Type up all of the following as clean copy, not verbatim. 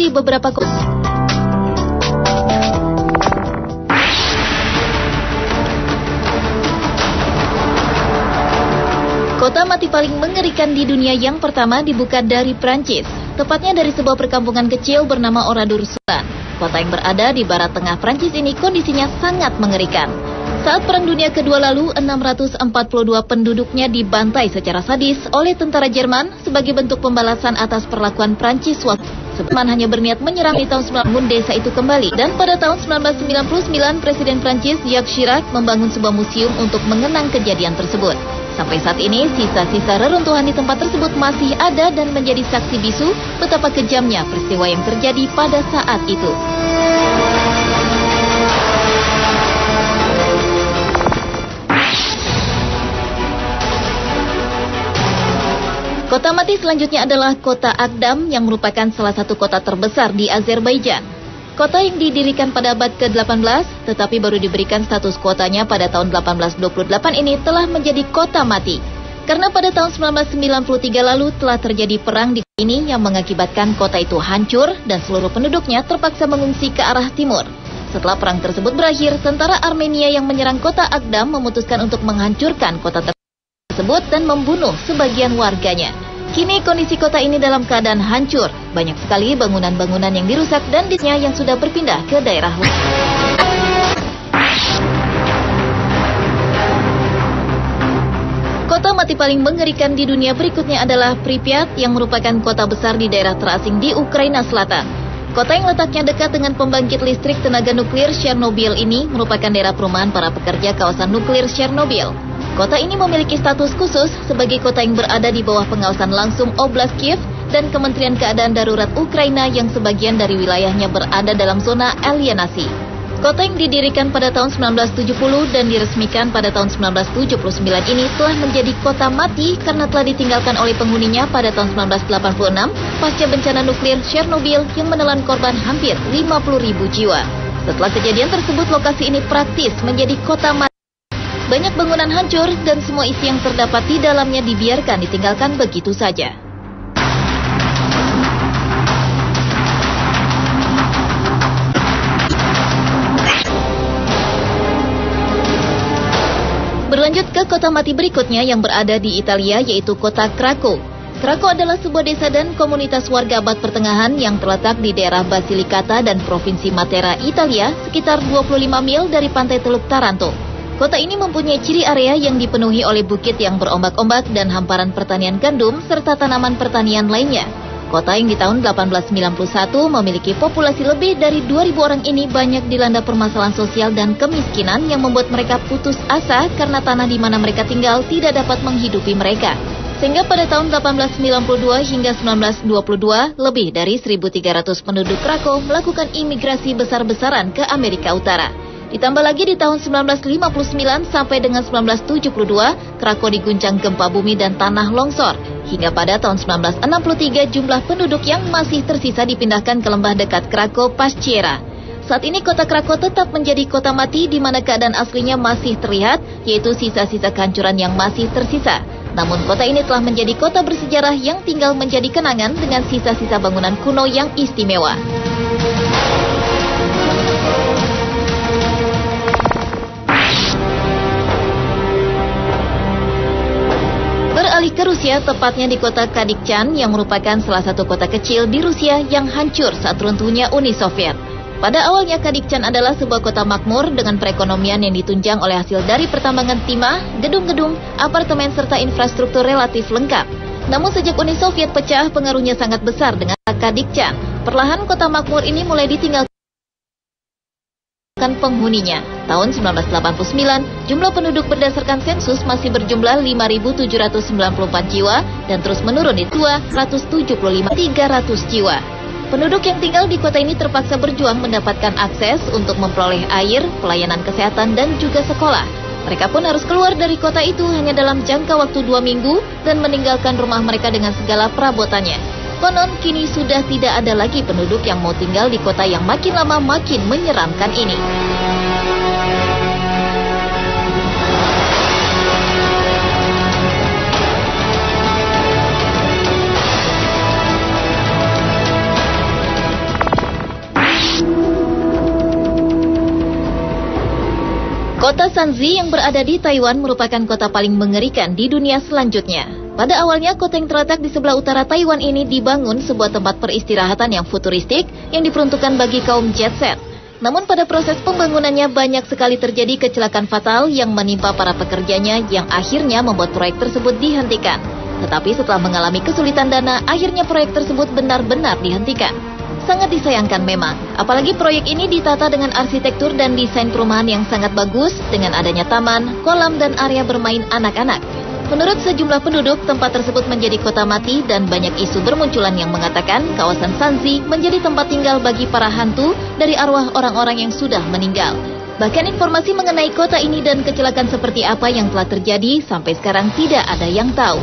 di beberapa kota. Kota mati paling mengerikan di dunia yang pertama dibuka dari Prancis, tepatnya dari sebuah perkampungan kecil bernama Oradour-sur-Glane. Kota yang berada di barat tengah Prancis ini kondisinya sangat mengerikan. Saat Perang Dunia Kedua lalu, 642 penduduknya dibantai secara sadis oleh tentara Jerman sebagai bentuk pembalasan atas perlakuan Prancis waktu Jerman hanya berniat menyerang di tahun 90 desa itu kembali. Dan pada tahun 1999, Presiden Prancis Jacques Chirac membangun sebuah museum untuk mengenang kejadian tersebut. Sampai saat ini, sisa-sisa reruntuhan di tempat tersebut masih ada dan menjadi saksi bisu betapa kejamnya peristiwa yang terjadi pada saat itu. Kota mati selanjutnya adalah kota Agdam yang merupakan salah satu kota terbesar di Azerbaijan. Kota yang didirikan pada abad ke-18, tetapi baru diberikan status kotanya pada tahun 1828 ini telah menjadi kota mati. Karena pada tahun 1993 lalu telah terjadi perang di sini yang mengakibatkan kota itu hancur dan seluruh penduduknya terpaksa mengungsi ke arah timur. Setelah perang tersebut berakhir, tentara Armenia yang menyerang kota Agdam memutuskan untuk menghancurkan kota tersebut dan membunuh sebagian warganya. Kini kondisi kota ini dalam keadaan hancur. Banyak sekali bangunan-bangunan yang dirusak dan disnya yang sudah berpindah ke daerah lain. Kota mati paling mengerikan di dunia berikutnya adalah Pripyat yang merupakan kota besar di daerah terasing di Ukraina Selatan. Kota yang letaknya dekat dengan pembangkit listrik tenaga nuklir Chernobyl ini merupakan daerah perumahan para pekerja kawasan nuklir Chernobyl. Kota ini memiliki status khusus sebagai kota yang berada di bawah pengawasan langsung Oblast Kiev dan Kementerian Keadaan Darurat Ukraina yang sebagian dari wilayahnya berada dalam zona alienasi. Kota yang didirikan pada tahun 1970 dan diresmikan pada tahun 1979 ini telah menjadi kota mati karena telah ditinggalkan oleh penghuninya pada tahun 1986 pasca bencana nuklir Chernobyl yang menelan korban hampir 50.000 jiwa. Setelah kejadian tersebut, lokasi ini praktis menjadi kota mati. Banyak bangunan hancur dan semua isi yang terdapat di dalamnya dibiarkan ditinggalkan begitu saja. Berlanjut ke kota mati berikutnya yang berada di Italia, yaitu kota Krakow. Krakow adalah sebuah desa dan komunitas warga abad pertengahan yang terletak di daerah Basilicata dan Provinsi Matera, Italia, sekitar 25 mil dari pantai Teluk Taranto. Kota ini mempunyai ciri area yang dipenuhi oleh bukit yang berombak-ombak dan hamparan pertanian gandum serta tanaman pertanian lainnya. Kota yang di tahun 1891 memiliki populasi lebih dari 2.000 orang ini banyak dilanda permasalahan sosial dan kemiskinan yang membuat mereka putus asa karena tanah di mana mereka tinggal tidak dapat menghidupi mereka. Sehingga pada tahun 1892 hingga 1922, lebih dari 1.300 penduduk Krakow melakukan imigrasi besar-besaran ke Amerika Utara. Ditambah lagi di tahun 1959 sampai dengan 1972, Krakow diguncang gempa bumi dan tanah longsor. Hingga pada tahun 1963, jumlah penduduk yang masih tersisa dipindahkan ke lembah dekat Krakow, Paschera. Saat ini kota Krakow tetap menjadi kota mati di mana keadaan aslinya masih terlihat, yaitu sisa-sisa kehancuran yang masih tersisa. Namun kota ini telah menjadi kota bersejarah yang tinggal menjadi kenangan dengan sisa-sisa bangunan kuno yang istimewa. Beralih ke Rusia, tepatnya di kota Kadikchan yang merupakan salah satu kota kecil di Rusia yang hancur saat runtuhnya Uni Soviet. Pada awalnya Kadikchan adalah sebuah kota makmur dengan perekonomian yang ditunjang oleh hasil dari pertambangan timah, gedung-gedung, apartemen serta infrastruktur relatif lengkap. Namun sejak Uni Soviet pecah, pengaruhnya sangat besar dengan Kadikchan. Perlahan kota makmur ini mulai ditinggalkan penghuninya. Tahun 1989, jumlah penduduk berdasarkan sensus masih berjumlah 5.794 jiwa dan terus menurun di 275.300 jiwa. Penduduk yang tinggal di kota ini terpaksa berjuang mendapatkan akses untuk memperoleh air, pelayanan kesehatan, dan juga sekolah. Mereka pun harus keluar dari kota itu hanya dalam jangka waktu 2 minggu dan meninggalkan rumah mereka dengan segala perabotannya. Konon kini sudah tidak ada lagi penduduk yang mau tinggal di kota yang makin lama makin menyeramkan ini. Kota Shanxi yang berada di Taiwan merupakan kota paling mengerikan di dunia selanjutnya. Pada awalnya, kota yang terletak di sebelah utara Taiwan ini dibangun sebuah tempat peristirahatan yang futuristik yang diperuntukkan bagi kaum jet set. Namun pada proses pembangunannya banyak sekali terjadi kecelakaan fatal yang menimpa para pekerjanya yang akhirnya membuat proyek tersebut dihentikan. Tetapi setelah mengalami kesulitan dana, akhirnya proyek tersebut benar-benar dihentikan. Sangat disayangkan memang, apalagi proyek ini ditata dengan arsitektur dan desain perumahan yang sangat bagus dengan adanya taman, kolam, dan area bermain anak-anak. Menurut sejumlah penduduk, tempat tersebut menjadi kota mati dan banyak isu bermunculan yang mengatakan kawasan Shanxi menjadi tempat tinggal bagi para hantu dari arwah orang-orang yang sudah meninggal. Bahkan informasi mengenai kota ini dan kecelakaan seperti apa yang telah terjadi sampai sekarang tidak ada yang tahu.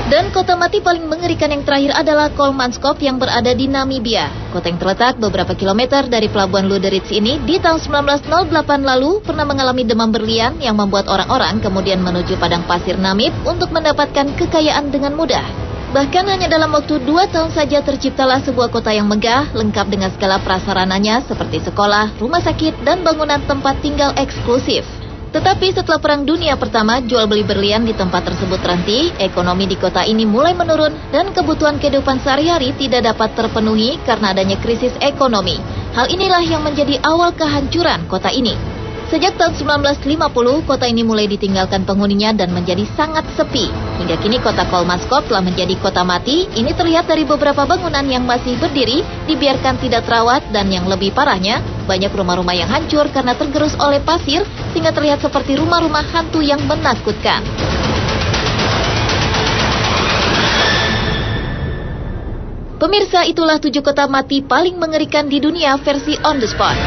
Dan kota mati paling mengerikan yang terakhir adalah Kolmanskop yang berada di Namibia. Kota yang terletak beberapa kilometer dari pelabuhan Luderitz ini di tahun 1908 lalu pernah mengalami demam berlian yang membuat orang-orang kemudian menuju padang pasir Namib untuk mendapatkan kekayaan dengan mudah. Bahkan hanya dalam waktu 2 tahun saja terciptalah sebuah kota yang megah, lengkap dengan segala prasarananya seperti sekolah, rumah sakit, dan bangunan tempat tinggal eksklusif. Tetapi setelah Perang Dunia Pertama, jual beli berlian di tempat tersebut terhenti, ekonomi di kota ini mulai menurun, dan kebutuhan kehidupan sehari-hari tidak dapat terpenuhi karena adanya krisis ekonomi. Hal inilah yang menjadi awal kehancuran kota ini. Sejak tahun 1950, kota ini mulai ditinggalkan penghuninya dan menjadi sangat sepi. Hingga kini kota Kolmanskop telah menjadi kota mati. Ini terlihat dari beberapa bangunan yang masih berdiri, dibiarkan tidak terawat, dan yang lebih parahnya, banyak rumah-rumah yang hancur karena tergerus oleh pasir, sehingga terlihat seperti rumah-rumah hantu yang menakutkan. Pemirsa, itulah 7 kota mati paling mengerikan di dunia versi On The Spot.